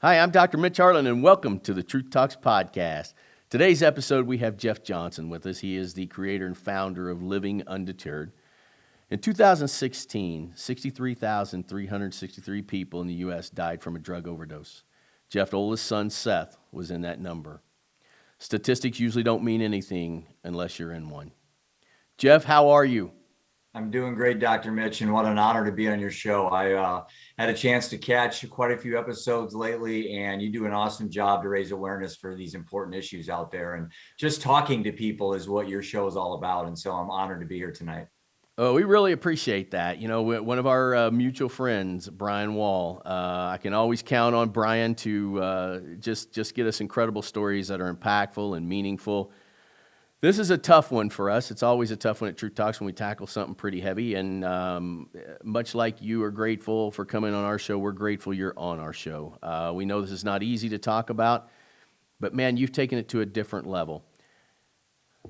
Hi, I'm Dr. Mitch Harlan, and welcome to the Truth Talks podcast. Today's episode, we have Jeff Johnston with us. He is the creator and founder of Living Undeterred. In 2016, 63,363 people in the U.S. died from a drug overdose. Jeff's oldest son, Seth, was in that number. Statistics usually don't mean anything unless you're in one. Jeff, how are you? I'm doing great, Dr. Mitch, and what an honor to be on your show. I had a chance to catch quite a few episodes lately, and you do an awesome job to raise awareness for these important issues out there. And just talking to people is what your show is all about. And so I'm honored to be here tonight. Oh, we really appreciate that. You know, one of our mutual friends, Brian Wall, I can always count on Brian to just get us incredible stories that are impactful and meaningful. This is a tough one for us. It's always a tough one at Truth Talks when we tackle something pretty heavy. And much like you are grateful for coming on our show, we're grateful you're on our show. We know this is not easy to talk about, but man, you've taken it to a different level.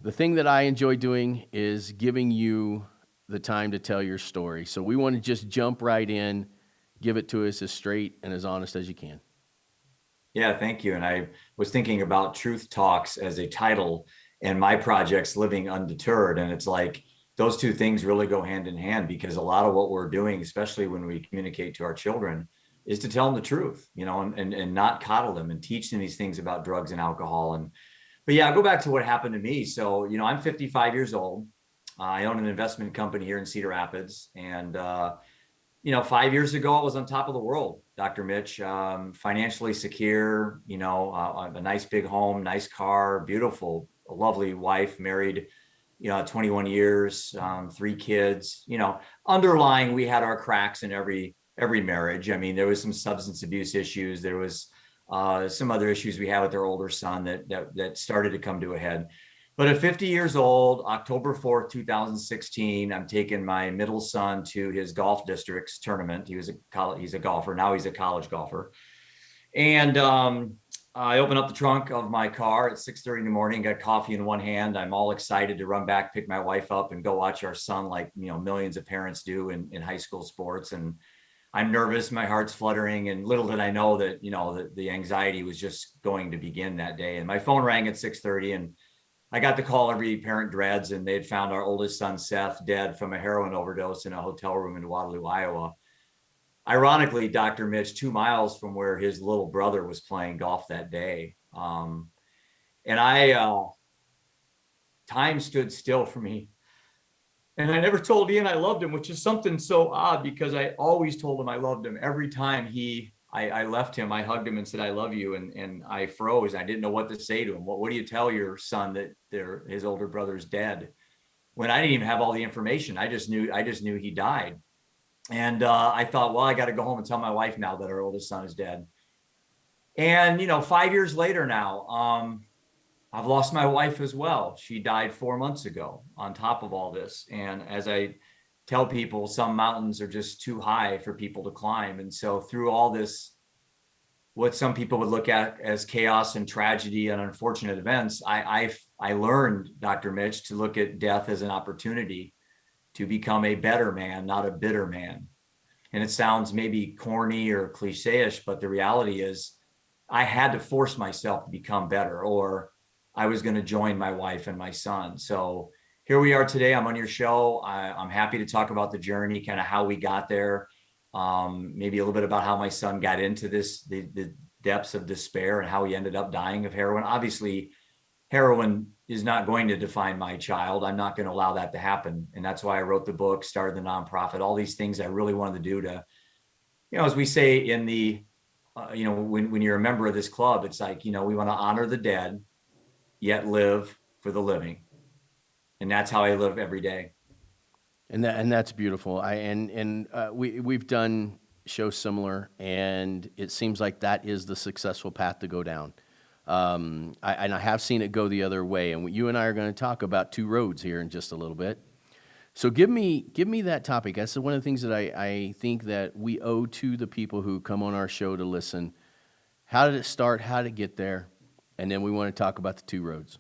The thing that I enjoy doing is giving you the time to tell your story. So we want to just jump right in, give it to us as straight and as honest as you can. Yeah, thank you. And I was thinking about Truth Talks as a title, and my project's Living Undeterred. And it's like those two things really go hand in hand, because a lot of what we're doing, especially when we communicate to our children, is to tell them the truth, and not coddle them and teach them these things about drugs and alcohol. But yeah, I'll go back to what happened to me. So, I'm 55 years old. I own an investment company here in Cedar Rapids. And, 5 years ago, I was on top of the world, Dr. Mitch, financially secure, a nice big home, nice car, beautiful, a lovely wife, married, 21 years, three kids. Underlying, we had our cracks in every marriage. I mean, there was some substance abuse issues. There was some other issues we had with our older son that started to come to a head. But at 50 years old, October 4th, 2016, I'm taking my middle son to his golf district's tournament. He's a golfer. Now he's a college golfer. And I open up the trunk of my car at 6:30 in the morning, got coffee in one hand. I'm all excited to run back, pick my wife up, and go watch our son like, millions of parents do in high school sports. And I'm nervous, my heart's fluttering, and little did I know that, the anxiety was just going to begin that day. And my phone rang at 6:30, and I got the call every parent dreads, and they'd found our oldest son, Seth, dead from a heroin overdose in a hotel room in Waterloo, Iowa. Ironically, Dr. Mitch, 2 miles from where his little brother was playing golf that day. Time stood still for me. And I never told Ian I loved him, which is something so odd, because I always told him I loved him. Every time I left him, I hugged him and said, I love you. And I froze. I didn't know what to say to him. What do you tell your son that his older brother's dead? When I didn't even have all the information. I just knew he died. And I thought, well, I got to go home and tell my wife now that our oldest son is dead. And, 5 years later now, I've lost my wife as well. She died 4 months ago on top of all this. And as I tell people, some mountains are just too high for people to climb. And so through all this, what some people would look at as chaos and tragedy and unfortunate events, I learned, Dr. Mitch, to look at death as an opportunity to become a better man, not a bitter man. And it sounds maybe corny or cliche-ish, but the reality is I had to force myself to become better, or I was going to join my wife and my son. So here we are today. I'm on your show. I'm happy to talk about the journey, kind of how we got there. Maybe a little bit about how my son got into the depths of despair and how he ended up dying of heroin. Obviously, heroin is not going to define my child. I'm not going to allow that to happen. And that's why I wrote the book, started the nonprofit, all these things I really wanted to do to, as we say in the, when you're a member of this club, it's like, we want to honor the dead, yet live for the living. And that's how I live every day. And that's beautiful. We've done shows similar, and it seems like that is the successful path to go down. I have seen it go the other way, and you and I are going to talk about two roads here in just a little bit. So give me that topic. That's one of the things that I think that we owe to the people who come on our show to listen. How did it start? How did it get there? And then we want to talk about the two roads.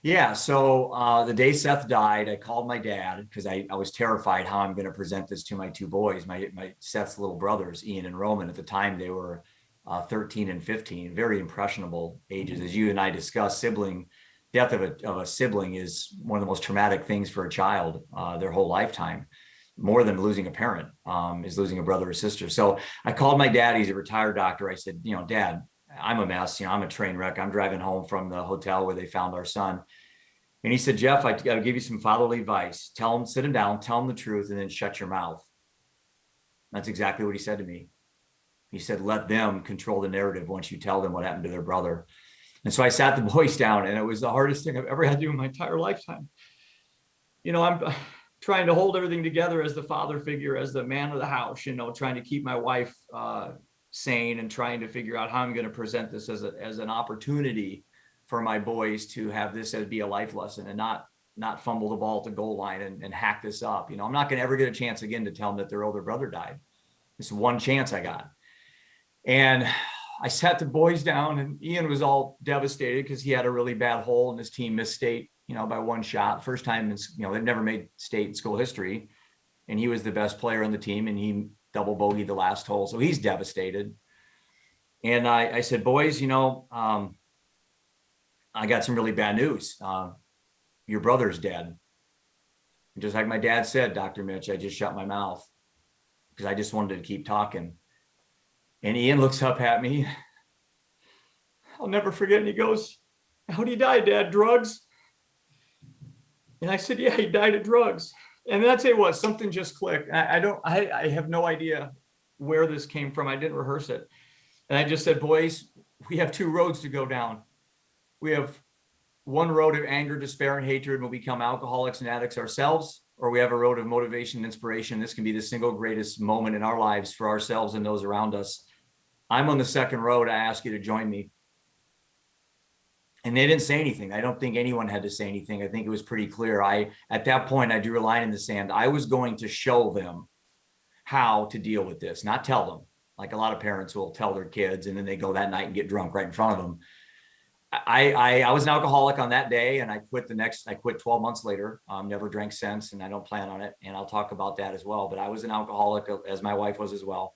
Yeah. So the day Seth died, I called my dad because I was terrified how I'm going to present this to my two boys, my Seth's little brothers, Ian and Roman. At the time, they were 13 and 15, very impressionable ages. As you and I discussed, death of a sibling is one of the most traumatic things for a child, their whole lifetime. More than losing a parent, is losing a brother or sister. So I called my dad. He's a retired doctor. I said, Dad, I'm a mess. I'm a train wreck. I'm driving home from the hotel where they found our son. And he said, Jeff, I got to give you some fatherly advice. Sit him down, tell him the truth, and then shut your mouth. That's exactly what he said to me. He said, let them control the narrative once you tell them what happened to their brother. And so I sat the boys down, and it was the hardest thing I've ever had to do in my entire lifetime. I'm trying to hold everything together as the father figure, as the man of the house, trying to keep my wife sane, and trying to figure out how I'm going to present this as an opportunity for my boys to have this as be a life lesson, and not fumble the ball at the goal line and hack this up. I'm not going to ever get a chance again to tell them that their older brother died. This is one chance I got. And I sat the boys down, and Ian was all devastated because he had a really bad hole and his team missed state, by one shot. First time they've never made state in school history. And he was the best player on the team, and he double bogeyed the last hole. So he's devastated. And I said, boys, I got some really bad news. Your brother's dead. And just like my dad said, Dr. Mitch, I just shut my mouth because I just wanted to keep talking. And Ian looks up at me. I'll never forget. And he goes, how'd he die, Dad? Drugs? And I said, yeah, he died of drugs. And then I'd say what, something just clicked. I have no idea where this came from. I didn't rehearse it. And I just said, boys, we have two roads to go down. We have one road of anger, despair, and hatred, and we'll become alcoholics and addicts ourselves, or we have a road of motivation and inspiration. This can be the single greatest moment in our lives for ourselves and those around us. I'm on the second road. I ask you to join me. And they didn't say anything. I don't think anyone had to say anything. I think it was pretty clear. At that point, I drew a line in the sand. I was going to show them how to deal with this, not tell them. Like a lot of parents will tell their kids, and then they go that night and get drunk right in front of them. I was an alcoholic on that day, and I quit 12 months later. Never drank since, and I don't plan on it. And I'll talk about that as well. But I was an alcoholic, as my wife was as well.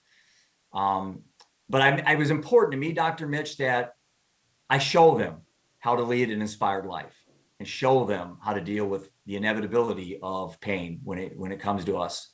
But I was important to me, Dr. Mitch, that I show them how to lead an inspired life, and show them how to deal with the inevitability of pain when it comes to us.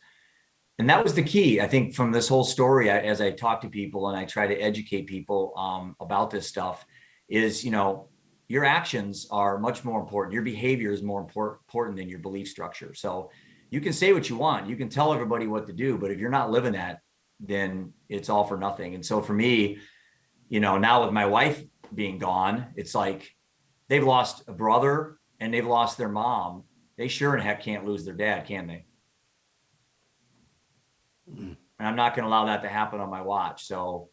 And that was the key, I think, from this whole story. As I talk to people and I try to educate people about this stuff, is, your actions are much more important. Your behavior is more important than your belief structure. So you can say what you want, you can tell everybody what to do, but if you're not living that, then it's all for nothing. And so for me, now with my wife being gone, it's like they've lost a brother and they've lost their mom. They sure in heck can't lose their dad, can they? And I'm not going to allow that to happen on my watch. So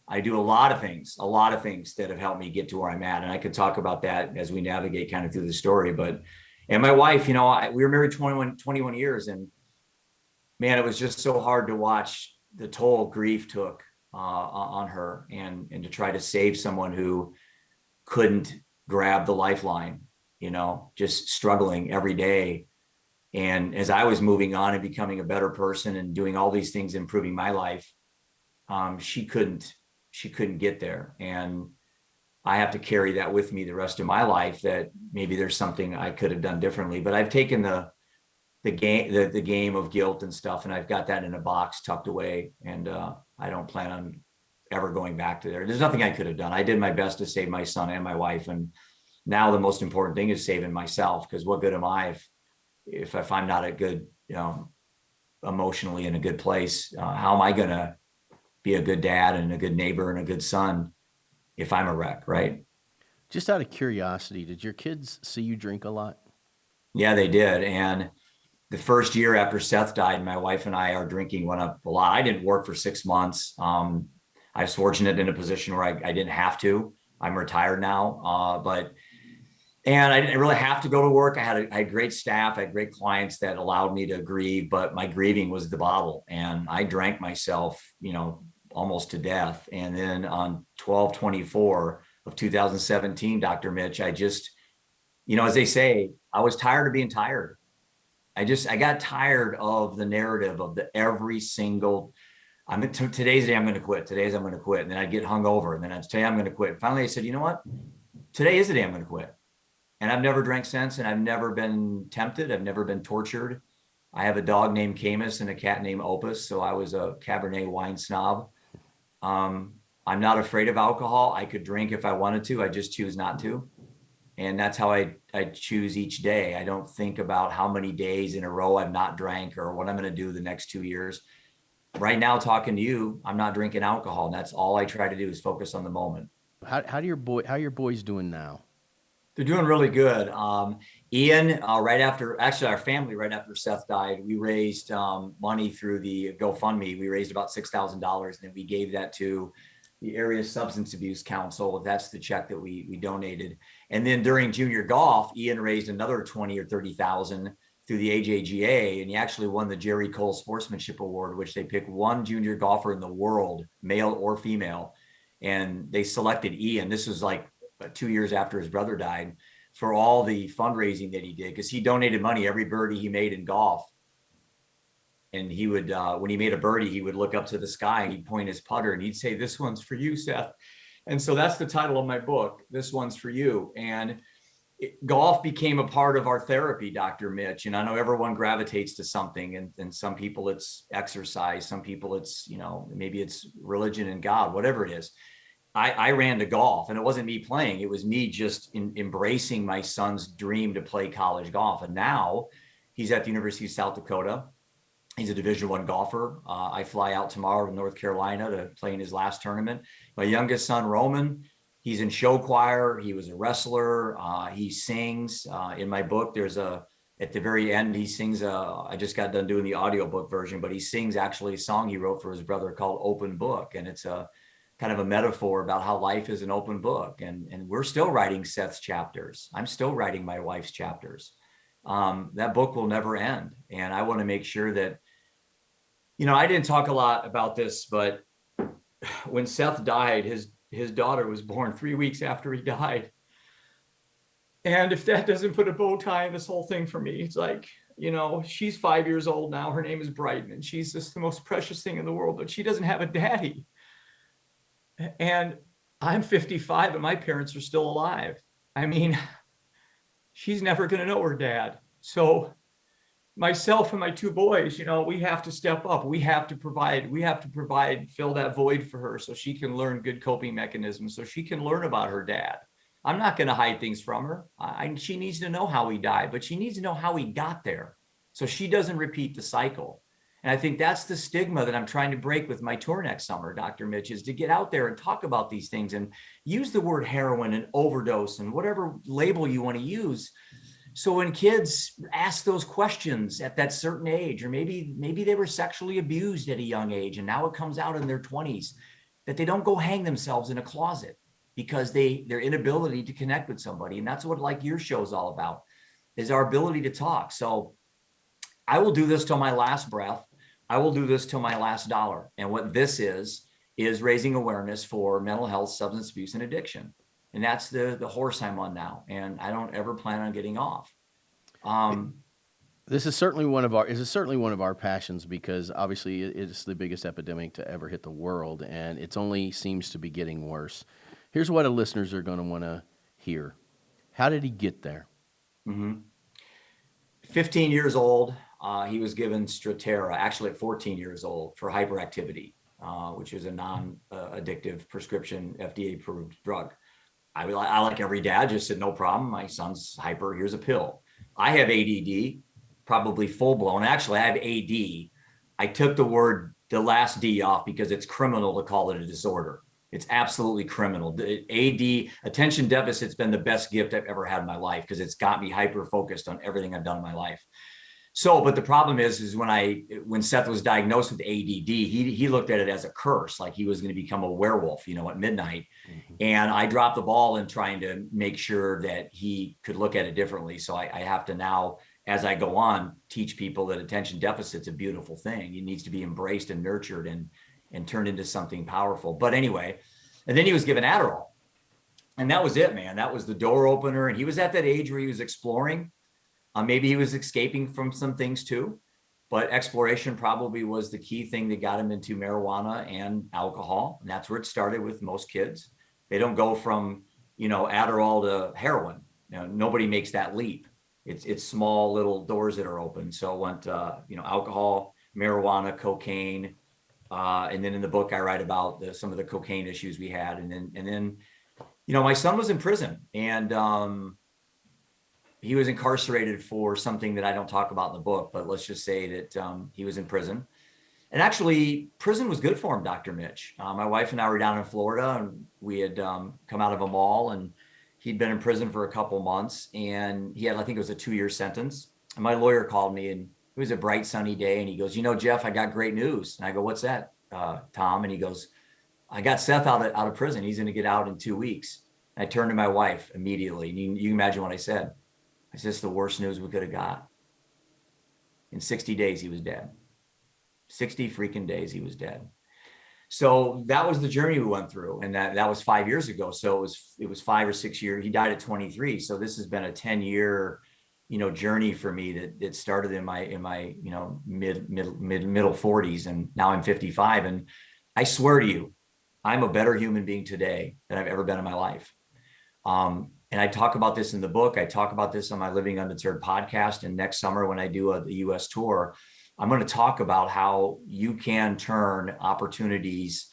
I do a lot of things that have helped me get to where I'm at. And I could talk about that as we navigate kind of through the story. And my wife, we were married 21 years, and man, it was just so hard to watch the toll grief took on her, and to try to save someone who couldn't grab the lifeline, just struggling every day. And as I was moving on and becoming a better person and doing all these things, improving my life, she couldn't get there. And I have to carry that with me the rest of my life, that maybe there's something I could have done differently. But I've taken the game of guilt and stuff, and I've got that in a box tucked away. And I don't plan on ever going back to there. There's nothing I could have done. I did my best to save my son and my wife. And now the most important thing is saving myself, because what good am I if I'm not a good, emotionally in a good place? How am I going to be a good dad and a good neighbor and a good son if I'm a wreck, right? Just out of curiosity, did your kids see you drink a lot? Yeah, they did. And the first year after Seth died, my wife and our drinking went up a lot. I didn't work for 6 months. I was fortunate in a position where I didn't have to. I'm retired now, and I didn't really have to go to work. I had great staff, I had great clients that allowed me to grieve, but my grieving was the bottle, and I drank myself, almost to death. And then on 12/24 of 2017, Dr. Mitch, I just, as they say, I was tired of being tired. I got tired of the narrative of every single Today's the day I'm going to quit. Today's I'm going to quit. And then I'd get hungover. And then I'd say I'm going to quit. Finally, I said, you know what? Today is the day I'm going to quit. And I've never drank since, and I've never been tempted. I've never been tortured. I have a dog named Camus and a cat named Opus. So I was a Cabernet wine snob. I'm not afraid of alcohol. I could drink if I wanted to. I just choose not to. And that's how I choose each day. I don't think about how many days in a row I've not drank or what I'm going to do the next 2 years. Right now, talking to you, I'm not drinking alcohol. And that's all I try to do is focus on the moment. How are your boys doing now? They're doing really good. Ian, right after, actually our family, right after Seth died, we raised money through the GoFundMe. We raised about $6,000, and then we gave that to the area substance abuse council. That's the check that we donated. And then during junior golf, Ian raised another 20 or 30,000 through the AJGA, and he actually won the Jerry Cole Sportsmanship Award, which they pick one junior golfer in the world, male or female. And they selected Ian. This was like 2 years after his brother died, for all the fundraising that he did, because he donated money every birdie he made in golf. And he would, when he made a birdie, he would look up to the sky and he'd point his putter and he'd say, "This one's for you, Seth." And so that's the title of my book, "This One's for You." And golf became a part of our therapy, Dr. Mitch. And I know everyone gravitates to something, and some people it's exercise, some people it's, maybe it's religion and God, whatever it is. I ran to golf, and it wasn't me playing. It was me just embracing my son's dream to play college golf. And now he's at the University of South Dakota. He's a Division I golfer. I fly out tomorrow to North Carolina to play in his last tournament. My youngest son, Roman, he's in show choir. He was a wrestler. He sings. In my book, at the very end, he sings, I just got done doing the audiobook version, but he sings actually a song he wrote for his brother called "Open Book." And it's a kind of a metaphor about how life is an open book. And we're still writing Seth's chapters. I'm still writing my wife's chapters. That book will never end. And I want to make sure that, I didn't talk a lot about this, but when Seth died, his daughter was born 3 weeks after he died. And if that doesn't put a bow tie in this whole thing for me, it's like, she's 5 years old now. Her name is Brighton, and she's just the most precious thing in the world, but she doesn't have a daddy. And I'm 55 and my parents are still alive. I mean, she's never going to know her dad. So myself and my two boys, we have to step up. We have to provide, fill that void for her so she can learn good coping mechanisms, so she can learn about her dad. I'm not going to hide things from her. She needs to know how he died, but she needs to know how he got there so she doesn't repeat the cycle. And I think that's the stigma that I'm trying to break with my tour next summer, Dr. Mitch, is to get out there and talk about these things and use the word heroin and overdose and whatever label you want to use. So when kids ask those questions at that certain age, or maybe they were sexually abused at a young age and now it comes out in their 20s, that they don't go hang themselves in a closet because their inability to connect with somebody. And that's what like your show is all about, is our ability to talk. So I will do this till my last breath. I will do this till my last dollar. And what this is raising awareness for mental health, substance abuse, and addiction. And that's the horse I'm on now. And I don't ever plan on getting off. This is certainly one of our passions, because obviously it's the biggest epidemic to ever hit the world, and it only seems to be getting worse. Here's what our listeners are going to want to hear. How did he get there? 15 years old. He was given Strattera, actually at 14 years old, for hyperactivity, which is a non-addictive prescription FDA-approved drug. I like every dad, just said, no problem. My son's hyper, here's a pill. I have ADD, probably full-blown. Actually, I have AD. I took the last D off because it's criminal to call it a disorder. It's absolutely criminal. The AD, attention deficit's been the best gift I've ever had in my life because it's got me hyper-focused on everything I've done in my life. So, but the problem is when Seth was diagnosed with ADD, he looked at it as a curse, like he was going to become a werewolf, at midnight. Mm-hmm. And I dropped the ball in trying to make sure that he could look at it differently. So I have to now, as I go on, teach people that attention deficit's a beautiful thing. It needs to be embraced and nurtured and turned into something powerful. But anyway, and then he was given Adderall. And that was it, man. That was the door opener. And he was at that age where he was exploring. Maybe he was escaping from some things too. but exploration probably was the key thing that got him into marijuana and alcohol. And that's where it started with most kids. They don't go from, Adderall to heroin. Nobody makes that leap. It's small little doors that are open. So I went, alcohol, marijuana, cocaine. And then in the book, I write about some of the cocaine issues we had. And then, my son was in prison, and he was incarcerated for something that I don't talk about in the book, but let's just say that he was in prison. And actually, prison was good for him, Dr. Mitch. My wife and I were down in Florida, and we had come out of a mall, and he'd been in prison for a couple months, and he had, I think it was a 2-year sentence. And my lawyer called me, and it was a bright, sunny day, and he goes, Jeff, I got great news. And I go, what's that, Tom? And he goes, I got Seth out of prison. He's going to get out in 2 weeks. And I turned to my wife immediately. And you can imagine what I said. I said, it's the worst news we could have got. In 60 days, he was dead. 60 freaking days, he was dead. So that was the journey we went through. And that was 5 years ago. So it was 5 or 6 years. He died at 23. So this has been a 10-year, journey for me that started in my middle 40s. And now I'm 55. And I swear to you, I'm a better human being today than I've ever been in my life. And I talk about this in the book. I talk about this on my Living Undeterred podcast. And next summer, when I do the US tour, I'm going to talk about how you can turn opportunities,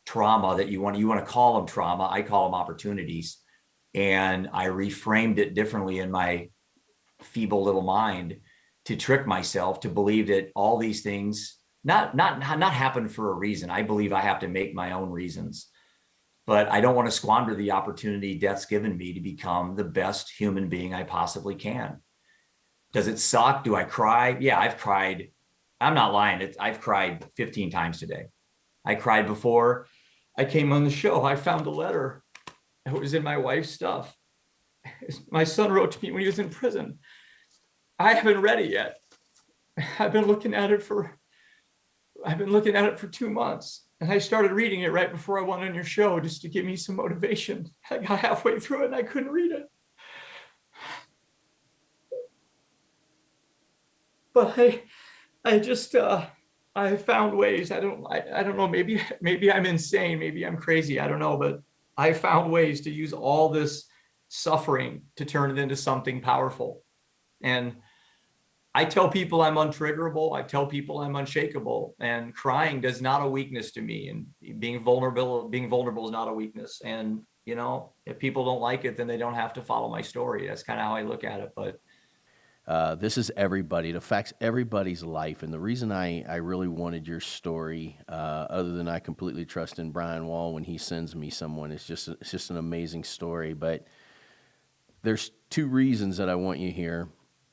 trauma that you want to call them trauma. I call them opportunities. And I reframed it differently in my feeble little mind to trick myself to believe that all these things not happen for a reason. I believe I have to make my own reasons. But I don't want to squander the opportunity death's given me to become the best human being I possibly can. Does it suck? Do I cry? Yeah, I've cried. I'm not lying. I've cried 15 times today. I cried before I came on the show. I found a letter. It was in my wife's stuff. My son wrote to me when he was in prison. I haven't read it yet. I've been looking at it for 2 months. And I started reading it right before I went on your show just to give me some motivation. I got halfway through it and I couldn't read it. But I found ways. I don't know, maybe I'm insane, maybe I'm crazy, I don't know, but I found ways to use all this suffering to turn it into something powerful. And I tell people I'm untriggerable. I tell people I'm unshakable, and crying is not a weakness to me. And being vulnerable is not a weakness. And, if people don't like it, then they don't have to follow my story. That's kind of how I look at it. But this is everybody. It affects everybody's life. And the reason I really wanted your story, other than I completely trust in Brian Wall when he sends me someone, it's just an amazing story. But there's 2 reasons that I want you here.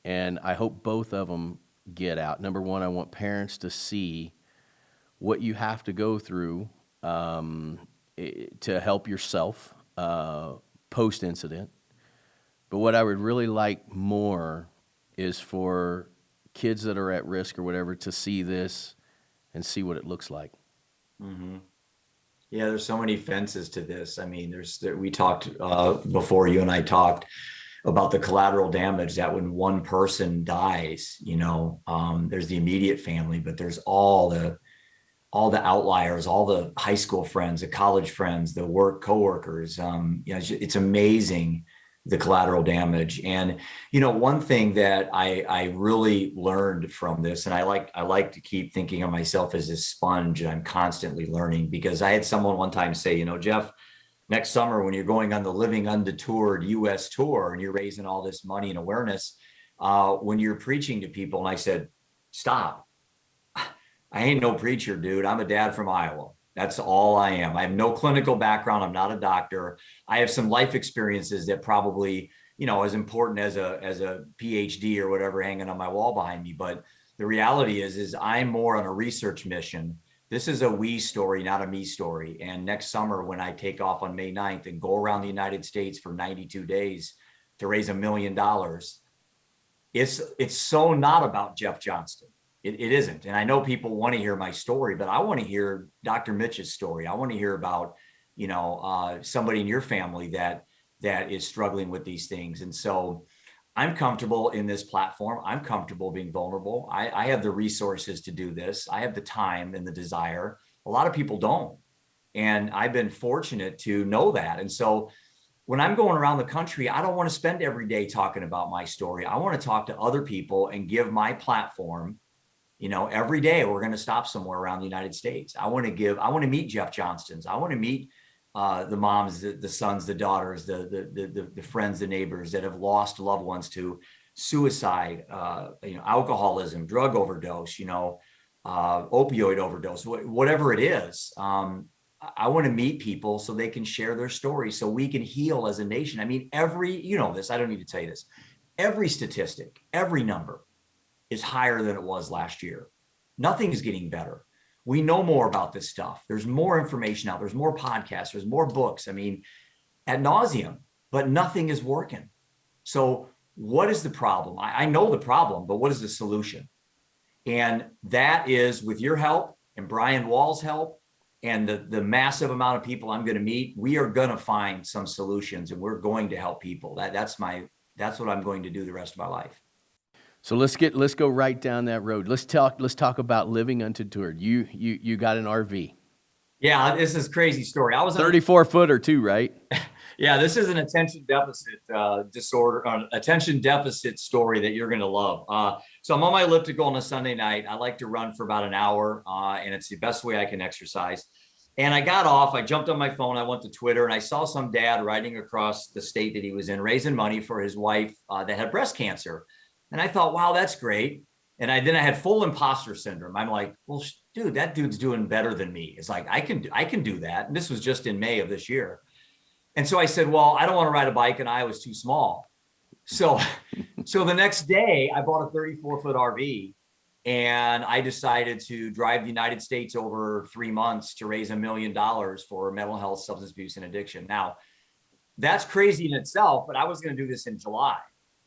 And I hope both of them get out. Number one, I want parents to see what you have to go through to help yourself post-incident. But what I would really like more is for kids that are at risk or whatever to see this and see what it looks like. Mm-hmm. Yeah, there's so many fences to this. I mean, we talked before you and I talked about the collateral damage that when one person dies, there's the immediate family, but there's all the outliers, all the high school friends, the college friends, the coworkers. It's amazing, the collateral damage. And, one thing that I really learned from this, and I like to keep thinking of myself as a sponge, and I'm constantly learning, because I had someone one time say, Jeff, next summer, when you're going on the Living Undeterred US tour and you're raising all this money and awareness, when you're preaching to people, and I said, stop. I ain't no preacher, dude. I'm a dad from Iowa. That's all I am. I have no clinical background. I'm not a doctor. I have some life experiences that probably, as important as a PhD or whatever hanging on my wall behind me. But the reality is I'm more on a research mission. This is a we story, not a me story. And next summer, when I take off on May 9th and go around the United States for 92 days to raise $1 million, it's so not about Jeff Johnston. It isn't. And I know people want to hear my story, but I want to hear Dr. Mitch's story. I want to hear about, somebody in your family that is struggling with these things. And so I'm comfortable in this platform. I'm comfortable being vulnerable. I have the resources to do this. I have the time and the desire. A lot of people don't. And I've been fortunate to know that. And so when I'm going around the country, I don't want to spend every day talking about my story. I want to talk to other people and give my platform. Every day we're going to stop somewhere around the United States. I want to meet Jeff Johnstons. I want to meet the moms, the sons, the daughters, the friends, the neighbors that have lost loved ones to suicide, alcoholism, drug overdose, opioid overdose, whatever it is. I want to meet people so they can share their stories so we can heal as a nation. I mean, this, I don't need to tell you this, every statistic, every number is higher than it was last year. Nothing is getting better. We know more about this stuff. There's more information out. There's more podcasts. There's more books. I mean, ad nauseum, but nothing is working. So what is the problem? I know the problem, but what is the solution? And that is with your help and Brian Wall's help and the massive amount of people I'm going to meet, we are going to find some solutions and we're going to help people. That's what I'm going to do the rest of my life. So let's go right down that road. Let's talk about living undeterred. You got an RV. Yeah, this is a crazy story. I was 34 footer too, right? Yeah, this is an attention deficit attention deficit story that you're going to love. So I'm on my elliptical on a Sunday night. I like to run for about an hour, and it's the best way I can exercise. And I got off, I jumped on my phone, I went to Twitter, and I saw some dad riding across the state that he was in, raising money for his wife that had breast cancer. And I thought, wow, that's great. And then I had full imposter syndrome. I'm like, well, dude, that dude's doing better than me. It's like, I can do that. And this was just in May of this year. And so I said, well, I don't want to ride a bike and I was too small. So the next day I bought a 34-foot RV and I decided to drive the United States over 3 months to raise $1 million for mental health, substance abuse, and addiction. Now, that's crazy in itself, but I was going to do this in July.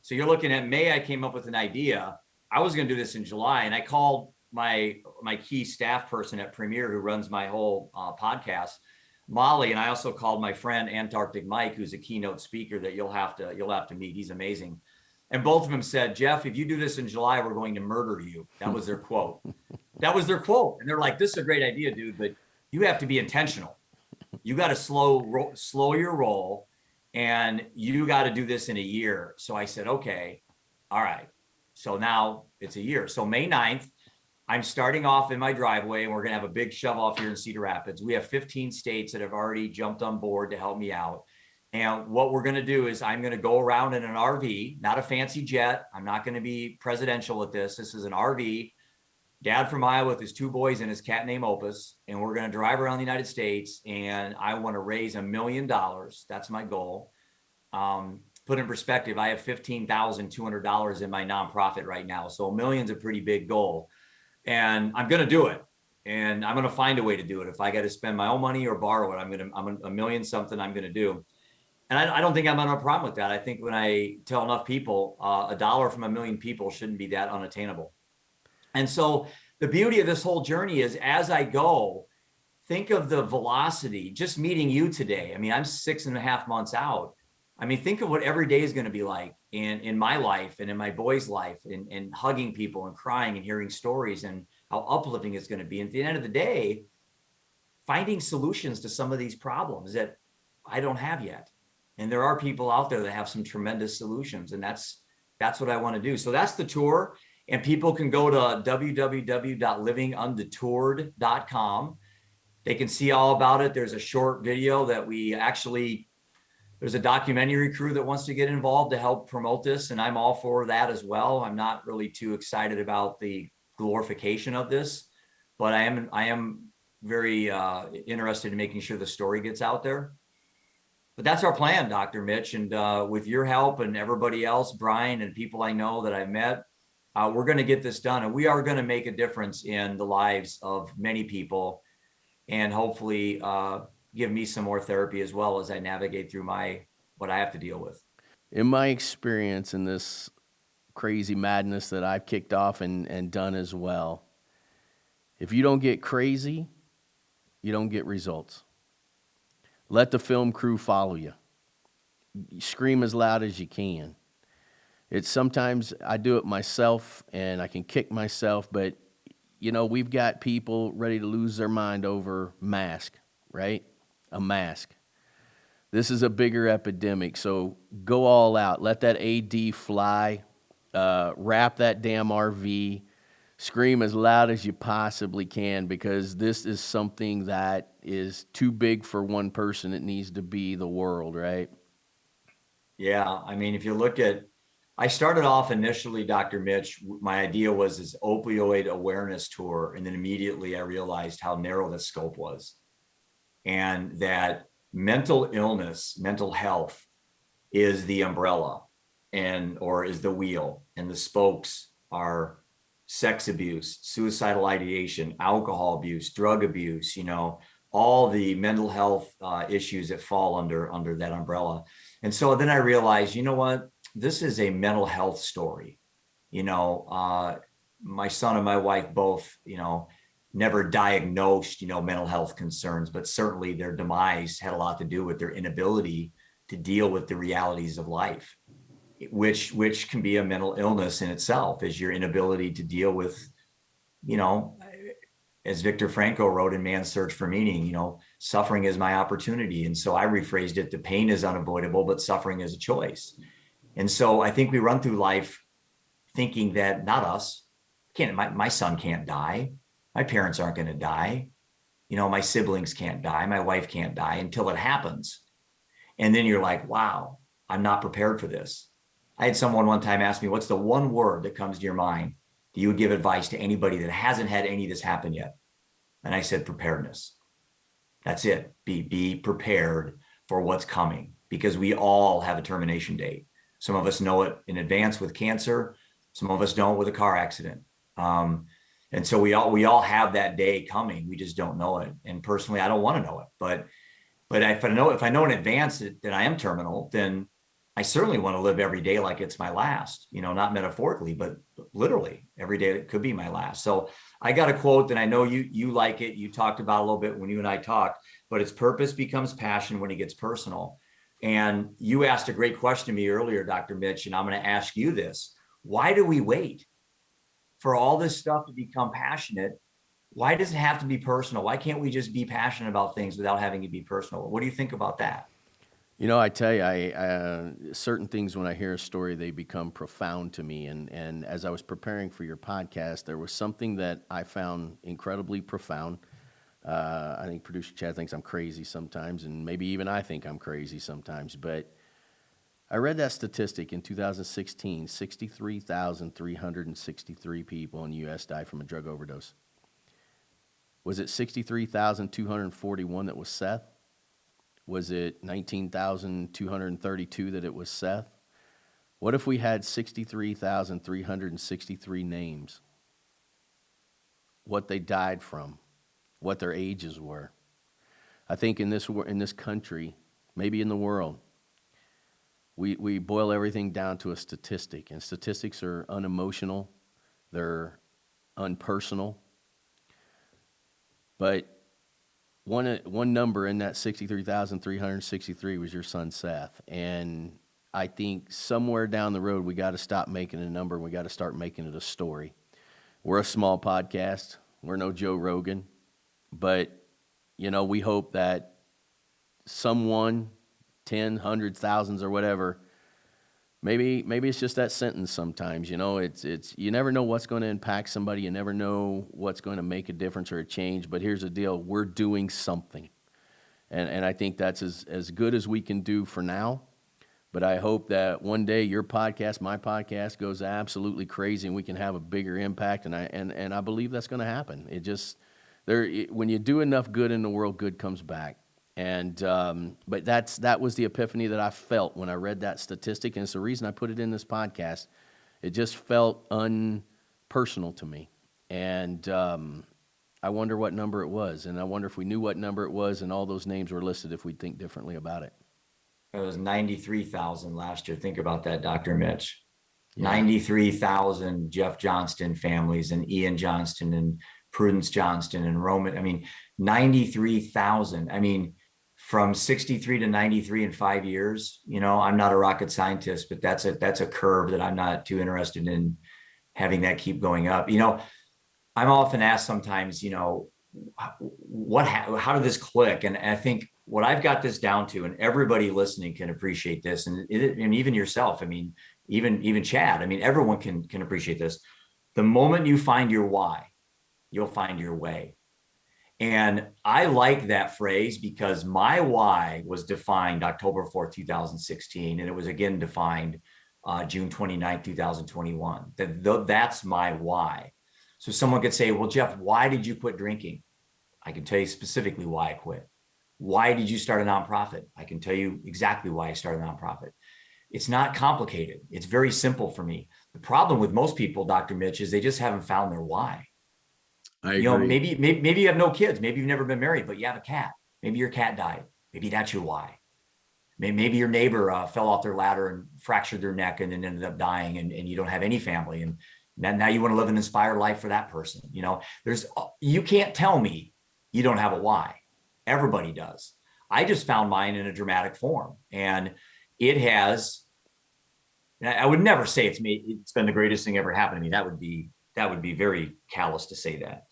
So you're looking at May, I came up with an idea. I was going to do this in July, and I called my key staff person at Premier who runs my whole podcast, Molly, and I also called my friend Antarctic Mike, who's a keynote speaker that you'll have to meet. He's amazing. And both of them said, Jeff, if you do this in July, we're going to murder you. That was their quote. That was their quote. And they're like, this is a great idea, dude, but you have to be intentional. You got to slow your roll, and you got to do this in a year. So I said, okay, all right. So now it's a year. So May 9th, I'm starting off in my driveway, and we're going to have a big shove off here in Cedar Rapids. We have 15 states that have already jumped on board to help me out. And what we're going to do is I'm going to go around in an RV, not a fancy jet. I'm not going to be presidential with this. This is an RV, dad from Iowa with his 2 boys and his cat named Opus. And we're going to drive around the United States, and I want to raise $1 million. That's my goal. Put in perspective, I have $15,200 in my nonprofit right now. So $1 million's a pretty big goal. And I'm going to do it. And I'm going to find a way to do it. If I got to spend my own money or borrow it, I'm $1 million something I'm going to do. And I don't think I'm going to have a problem with that. I think when I tell enough people, $1 from 1 million people shouldn't be that unattainable. And so the beauty of this whole journey is as I go, think of the velocity, just meeting you today. I mean, I'm 6.5 months out. I mean, think of what every day is going to be like in my life and in my boy's life, and hugging people and crying and hearing stories and how uplifting it's going to be. And at the end of the day, finding solutions to some of these problems that I don't have yet. And there are people out there that have some tremendous solutions. And that's what I want to do. So that's the tour. And people can go to www.livingundeterred.com. They can see all about it. There's a short video that there's a documentary crew that wants to get involved to help promote this. And I'm all for that as well. I'm not really too excited about the glorification of this, but I am very interested in making sure the story gets out there. But that's our plan, Dr. Mitch. And with your help and everybody else, Brian and people I know that I've met, we're going to get this done. And we are going to make a difference in the lives of many people, and hopefully give me some more therapy as well as I navigate through what I have to deal with. In my experience in this crazy madness that I've kicked off and done as well, if you don't get crazy, you don't get results. Let the film crew follow you. Scream as loud as you can. It's sometimes I do it myself and I can kick myself, but we've got people ready to lose their mind over mask, right? A mask. This is a bigger epidemic, so go all out. Let that AD fly. Wrap that damn RV. Scream as loud as you possibly can, because this is something that is too big for one person. It needs to be the world, right? Yeah. I mean, if you look at, I started off initially, Dr. Mitch, my idea was this opioid awareness tour. And then immediately I realized how narrow the scope was, and that mental illness, mental health is the umbrella or is the wheel, and the spokes are sex abuse, suicidal ideation, alcohol abuse, drug abuse, all the mental health issues that fall under that umbrella. And so then I realized, you know what, this is a mental health story. My son and my wife both, never diagnosed, mental health concerns, but certainly their demise had a lot to do with their inability to deal with the realities of life, which can be a mental illness in itself, is your inability to deal with, as Viktor Frankl wrote in Man's Search for Meaning, suffering is my opportunity. And so I rephrased it: the pain is unavoidable, but suffering is a choice. And so I think we run through life thinking that not us, my son can't die. My parents aren't going to die. My siblings can't die. My wife can't die, until it happens. And then you're like, wow, I'm not prepared for this. I had someone one time ask me, what's the one word that comes to your mind that you would give advice to anybody that hasn't had any of this happen yet? And I said, preparedness. That's it. Be prepared for what's coming, because we all have a termination date. Some of us know it in advance with cancer. Some of us don't with a car accident. And so we all have that day coming. We just don't know it. And personally, I don't want to know it. But if I know in advance that I am terminal, then I certainly want to live every day like it's my last, not metaphorically, but literally every day it could be my last. So I got a quote that I know you like it. You talked about a little bit when you and I talked, but its purpose becomes passion when it gets personal. And you asked a great question to me earlier, Dr. Mitch, and I'm going to ask you this. Why do we wait for all this stuff to become passionate? Why does it have to be personal? Why can't we just be passionate about things without having to be personal? What do you think about that? I tell you, I certain things, when I hear a story, they become profound to me. And as I was preparing for your podcast, there was something that I found incredibly profound. I think producer Chad thinks I'm crazy sometimes, and maybe even I think I'm crazy sometimes. But I read that statistic in 2016, 63,363 people in the U.S. died from a drug overdose. Was it 63,241 that was Seth? Was it 19,232 that it was Seth? What if we had 63,363 names? What they died from, what their ages were. I think in this country, maybe in the world, we boil everything down to a statistic, and statistics are unemotional, they're unpersonal. But one number in that 63,363 was your son Seth. And I think somewhere down the road, we got to stop making a number, and we got to start making it a story. We're a small podcast. We're no Joe Rogan. But, we hope that someone, 10, hundreds, thousands, or whatever, maybe it's just that sentence sometimes. It's you never know what's going to impact somebody. You never know what's going to make a difference or a change. But here's the deal: we're doing something, and I think that's as good as we can do for now. But I hope that one day your podcast, my podcast, goes absolutely crazy, and we can have a bigger impact. And I believe that's going to happen. When you do enough good in the world, good comes back. And but that was the epiphany that I felt when I read that statistic, and it's the reason I put it in this podcast. It just felt unpersonal to me, and I wonder what number it was, and I wonder if we knew what number it was, and all those names were listed, if we'd think differently about it. It was 93,000 last year. Think about that, Dr. Mitch. Yeah. 93,000 Jeff Johnston families, and Ian Johnston, and Prudence Johnston, and Roman. 93,000. from 63 to 93 in 5 years. I'm not a rocket scientist, but that's a curve that I'm not too interested in having that keep going up. I'm often asked sometimes, how did this click? And I think what I've got this down to, and everybody listening can appreciate this, and even yourself, I mean, even Chad, I mean, everyone can appreciate this. The moment you find your why, you'll find your way. And I like that phrase because my why was defined October 4th, 2016. And it was again defined June 29th, 2021. That's my why. So someone could say, well, Jeff, why did you quit drinking? I can tell you specifically why I quit. Why did you start a nonprofit? I can tell you exactly why I started a nonprofit. It's not complicated. It's very simple for me. The problem with most people, Dr. Mitch, is they just haven't found their why. I agree. Maybe you have no kids. Maybe you've never been married, but you have a cat. Maybe your cat died. Maybe that's your why. Maybe your neighbor fell off their ladder and fractured their neck and then ended up dying, and you don't have any family. And now you want to live an inspired life for that person. You can't tell me you don't have a why. Everybody does. I just found mine in a dramatic form, and it has. I would never say it's been the greatest thing ever happened to me. That would be very callous to say that.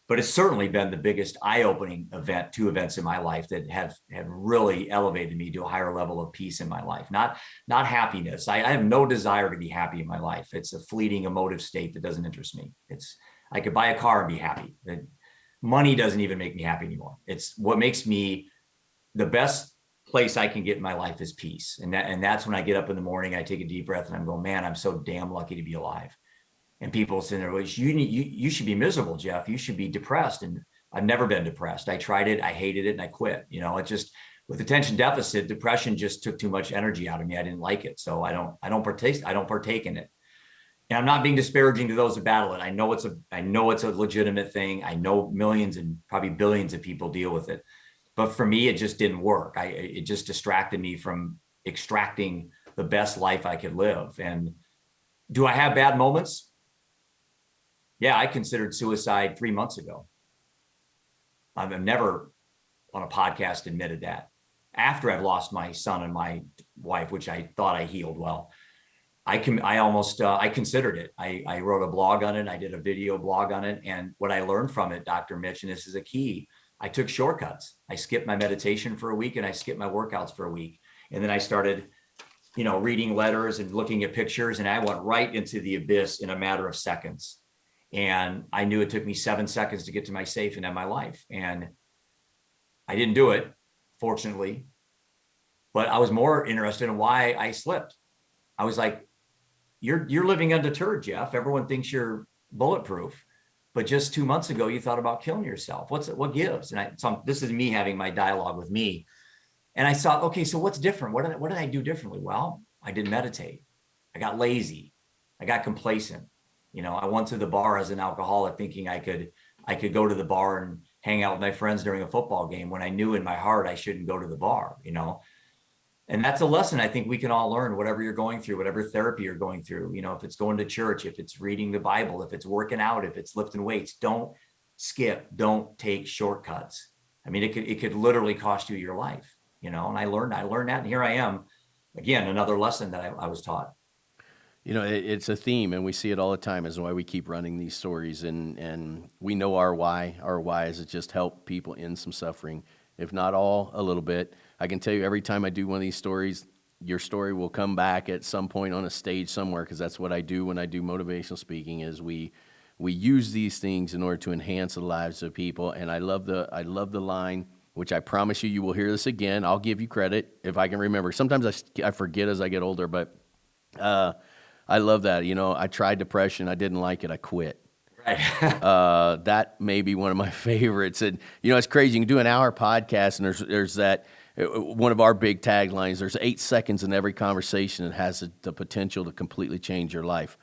But it's certainly been the biggest eye-opening two events in my life that have really elevated me to a higher level of peace in my life. Not happiness. I have no desire to be happy in my life. It's a fleeting emotive state that doesn't interest me. I could buy a car and be happy. Money doesn't even make me happy anymore. It's what makes me the best place I can get in my life is peace. And that's when I get up in the morning, I take a deep breath and I'm going, man, I'm so damn lucky to be alive. And people say, well, you should be miserable, Jeff. You should be depressed. And I've never been depressed. I tried it. I hated it. And I quit. It just, with attention deficit, depression just took too much energy out of me. I didn't like it. So I don't partake in it. And I'm not being disparaging to those who battle it. I know it's a legitimate thing. I know millions and probably billions of people deal with it. But for me, it just didn't work. It just distracted me from extracting the best life I could live. And do I have bad moments? Yeah, I considered suicide 3 months ago. I've never on a podcast admitted that. After I've lost my son and my wife, which I thought I healed well, I considered it. I wrote a blog on it. I did a video blog on it. And what I learned from it, Dr. Mitch, and this is a key, I took shortcuts. I skipped my meditation for a week and I skipped my workouts for a week. And then I started, reading letters and looking at pictures, and I went right into the abyss in a matter of seconds. And I knew it took me 7 seconds to get to my safe and end my life. And I didn't do it, fortunately, but I was more interested in why I slipped. I was like, you're living undeterred, Jeff. Everyone thinks you're bulletproof, but just 2 months ago, you thought about killing yourself. What gives? And this is me having my dialogue with me. And I thought, okay, so what's different? What did I do differently? Well, I didn't meditate. I got lazy. I got complacent. I went to the bar as an alcoholic thinking I could go to the bar and hang out with my friends during a football game when I knew in my heart I shouldn't go to the bar, And that's a lesson I think we can all learn, whatever you're going through, whatever therapy you're going through, if it's going to church, if it's reading the Bible, if it's working out, if it's lifting weights, don't skip, don't take shortcuts. I mean, it could literally cost you your life, and I learned that. And here I am, again, another lesson that I was taught. It's a theme, and we see it all the time, is why we keep running these stories. And we know our why. Our why is to just help people end some suffering, if not all, a little bit. I can tell you every time I do one of these stories, your story will come back at some point on a stage somewhere, because that's what I do when I do motivational speaking, is we use these things in order to enhance the lives of people. And I love the line, which I promise you will hear this again. I'll give you credit if I can remember. Sometimes I forget as I get older, but I love that. I tried depression. I didn't like it. I quit. Right. That may be one of my favorites. And, it's crazy. You can do an hour podcast, and there's that, one of our big taglines, there's 8 seconds in every conversation that has the potential to completely change your life.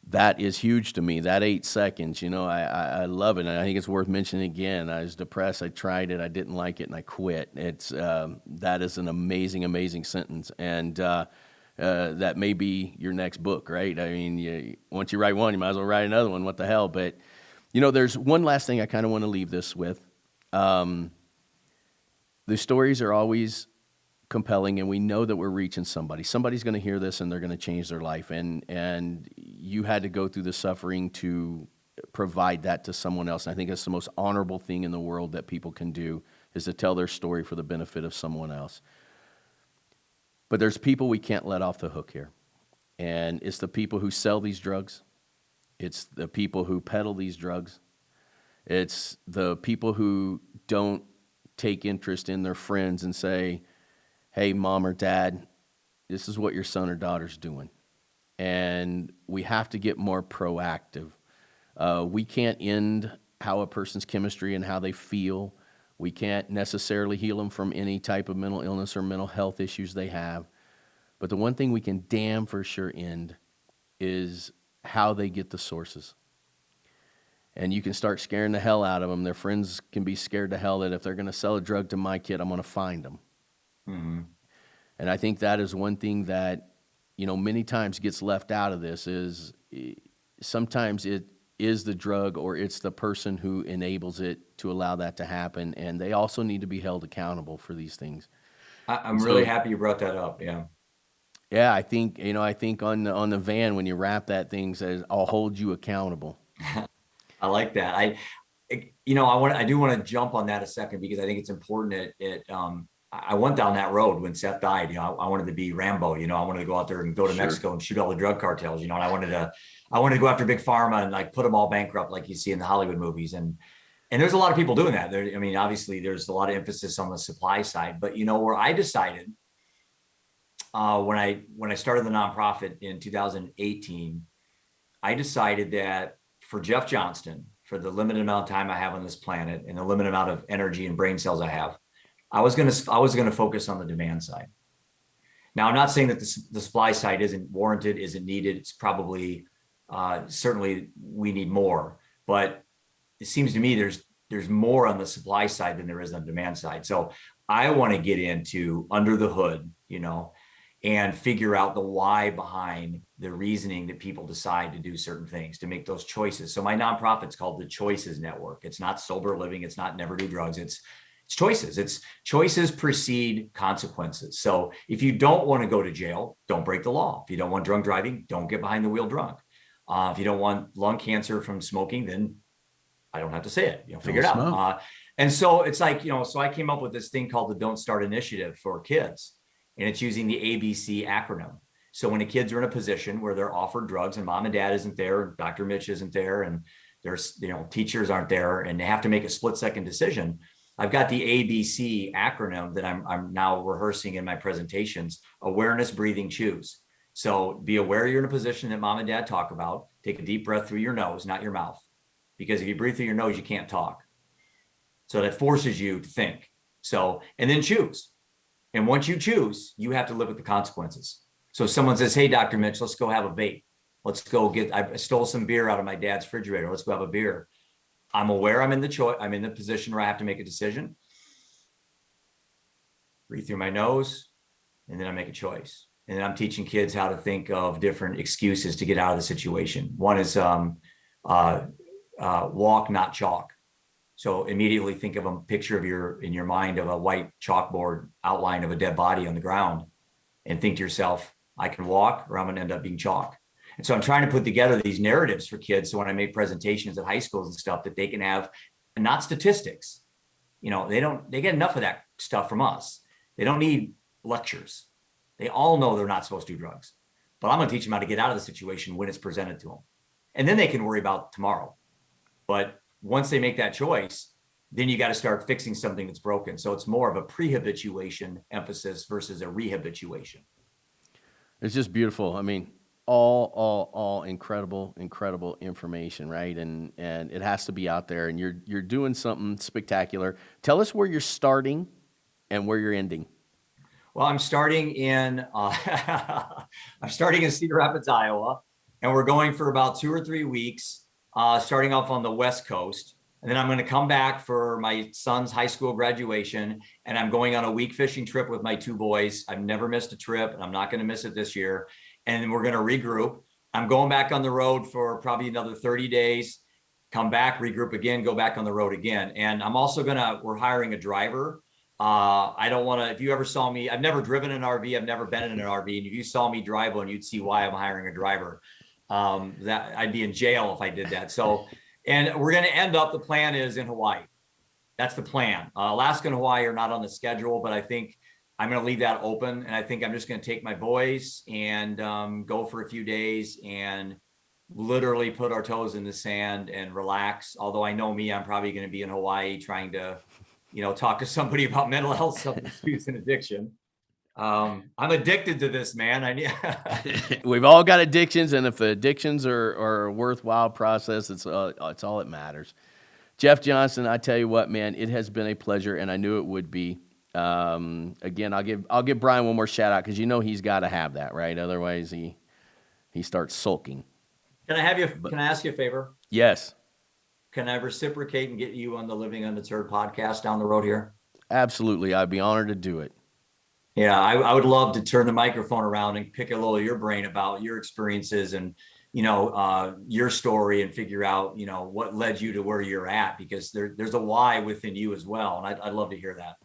That is huge to me. That 8 seconds, I love it. And I think it's worth mentioning again. I was depressed. I tried it. I didn't like it, and I quit. That is an amazing, amazing sentence. And, that may be your next book, right? I mean, once you write one, you might as well write another one. What the hell? But, there's one last thing I kind of want to leave this with. The stories are always compelling, and we know that we're reaching somebody. Somebody's going to hear this and they're going to change their life. And you had to go through the suffering to provide that to someone else. And I think that's the most honorable thing in the world that people can do, is to tell their story for the benefit of someone else. But there's people we can't let off the hook here. And it's the people who sell these drugs. It's the people who peddle these drugs. It's the people who don't take interest in their friends and say, hey, mom or dad, this is what your son or daughter's doing. And we have to get more proactive. We can't end how a person's chemistry and how they feel. We can't necessarily heal them from any type of mental illness or mental health issues they have. But the one thing we can damn for sure end is how they get the sources. And you can start scaring the hell out of them. Their friends can be scared to hell that if they're going to sell a drug to my kid, I'm going to find them. Mm-hmm. And I think that is one thing that, many times gets left out of this, is sometimes it is the drug or it's the person who enables it to allow that to happen. And they also need to be held accountable for these things. I'm really happy you brought that up. Yeah. Yeah, I think on the van, when you wrap that thing, says, I'll hold you accountable. I like that. I do want to jump on that a second, because I think it's important. I went down that road when Seth died. I wanted to be Rambo. I wanted to go out there and go to Mexico and shoot all the drug cartels. And I wanted to go after big pharma and like put them all bankrupt, like you see in the Hollywood movies. And there's a lot of people doing that. Obviously, there's a lot of emphasis on the supply side. But where I decided when I started the nonprofit in 2018, I decided that for Jeff Johnston, for the limited amount of time I have on this planet and the limited amount of energy and brain cells I have, I was going to focus on the demand side. Now, I'm not saying that the supply side isn't warranted, isn't needed. It's probably, certainly we need more, but it seems to me there's more on the supply side than there is on the demand side. So I want to get into under the hood, and figure out the why behind the reasoning that people decide to do certain things, to make those choices. So my nonprofit's called the Choices Network. It's not sober living. It's not never do drugs. It's choices. It's choices precede consequences. So if you don't want to go to jail, don't break the law. If you don't want drunk driving, don't get behind the wheel drunk. If you don't want lung cancer from smoking, then I don't have to say it, figure it out. And so it's like, so I came up with this thing called the Don't Start Initiative for kids. And it's using the ABC acronym. So when the kids are in a position where they're offered drugs and mom and dad isn't there, and Dr. Mitch isn't there, and there's, teachers aren't there, and they have to make a split-second decision, I've got the ABC acronym that I'm now rehearsing in my presentations: awareness, breathing, choose. So be aware you're in a position that mom and dad talk about. Take a deep breath through your nose, not your mouth. Because if you breathe through your nose, you can't talk. So that forces you to think. So, and then choose. And once you choose, you have to live with the consequences. So if someone says, hey, Dr. Mitch, let's go have a vape. Let's go I stole some beer out of my dad's refrigerator. Let's go have a beer. I'm aware I'm in the position where I have to make a decision. Breathe through my nose, and then I make a choice. And then I'm teaching kids how to think of different excuses to get out of the situation. One is walk, not chalk. So immediately think of a picture in your mind of a white chalkboard outline of a dead body on the ground, and think to yourself, I can walk, or I'm going to end up being chalk. And so I'm trying to put together these narratives for kids. So when I make presentations at high schools and stuff, that they can have, and not statistics. They get enough of that stuff from us. They don't need lectures. They all know they're not supposed to do drugs, but I'm going to teach them how to get out of the situation when it's presented to them. And then they can worry about tomorrow. But once they make that choice, then you got to start fixing something that's broken. So it's more of a pre-habituation emphasis versus a rehabilitation. It's just beautiful. I mean, all incredible information, right? And it has to be out there, and you're doing something spectacular. Tell us where you're starting and where you're ending. Well, I'm starting in Cedar Rapids, Iowa, and we're going for about 2 or 3 weeks. Starting off on the West Coast. And then I'm going to come back for my son's high school graduation. And I'm going on a week fishing trip with my 2 boys. I've never missed a trip, and I'm not going to miss it this year. And then we're going to regroup. I'm going back on the road for probably another 30 days, come back, regroup again, go back on the road again. And I'm also we're hiring a driver I don't want to, if you ever saw me, I've never driven an RV. I've never been in an RV. And if you saw me drive one, you'd see why I'm hiring a driver. That I'd be in jail if I did that. So, and we're going to end up, the plan is in Hawaii. That's the plan. Alaska and Hawaii are not on the schedule, but I think I'm going to leave that open. And I think I'm just going to take my boys and go for a few days and literally put our toes in the sand and relax. Although I know me, I'm probably going to be in Hawaii trying to, talk to somebody about mental health, substance use, and addiction. I'm addicted to this, man. We've all got addictions, and if the addictions are a worthwhile process, it's all that matters. Jeff Johnston, I tell you what, man, it has been a pleasure, and I knew it would be. Again, I'll give Brian one more shout out because he's got to have that, right? Otherwise, he starts sulking. Can I ask you a favor? Yes. Can I reciprocate and get you on the Living Undeterred podcast down the road here? Absolutely. I'd be honored to do it. Yeah, I would love to turn the microphone around and pick a little of your brain about your experiences and, your story and figure out, what led you to where you're at, because there's a why within you as well. And I'd love to hear that.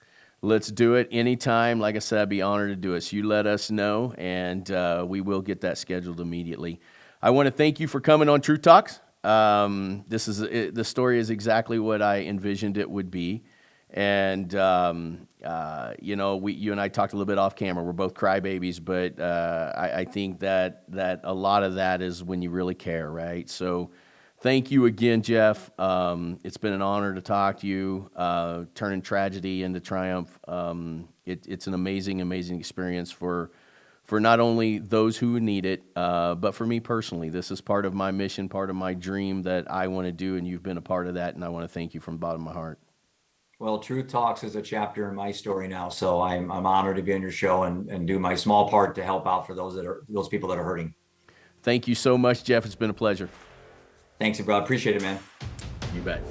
Let's do it anytime. Like I said, I'd be honored to do it. So you let us know, and we will get that scheduled immediately. I want to thank you for coming on Truth Talks. The story is exactly what I envisioned it would be. And, you and I talked a little bit off camera. We're both crybabies, but I think that a lot of that is when you really care, right? So thank you again, Jeff. It's been an honor to talk to you, turning tragedy into triumph. It's an amazing, amazing experience for not only those who need it, but for me personally. This is part of my mission, part of my dream that I want to do, and you've been a part of that, and I want to thank you from the bottom of my heart. Well, Truth Talks is a chapter in my story now, so I'm honored to be on your show and do my small part to help out for those people that are hurting. Thank you so much, Jeff. It's been a pleasure. Thanks, bro. Appreciate it, man. You bet.